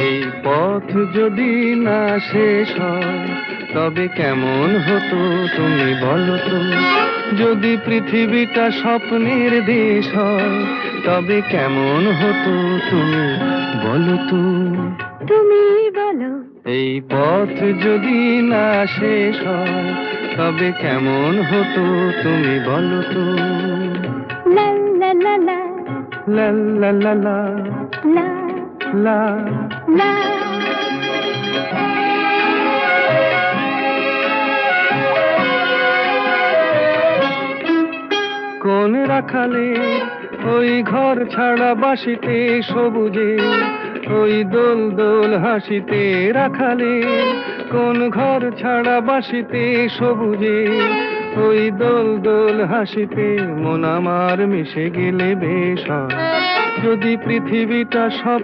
এই পথ যদি না শেষ হয় তবে কেমন হতো তুমি বলো তো। যদি পৃথিবীটা স্বপ্নের দেশ হয় তবে কেমন হতো তুমি বলো তো। তুমি বলো। এই পথ যদি না শেষ হয় তবে কেমন হতো তুমি বলো তো। লা লা লা লা লা লা লা লা লা লা। লা। কোন রাখালে ওই ঘর ছাড়া বাসিতে সবুজে, ওই দোল দোল হাসিতে রাখালে কোন ঘর ছাড়া বাসিতে সবুজে, ওই দোল দোল হাসিতে মন আমার মিশে গেলে বেশ হয়। যদি পৃথিবীটা সব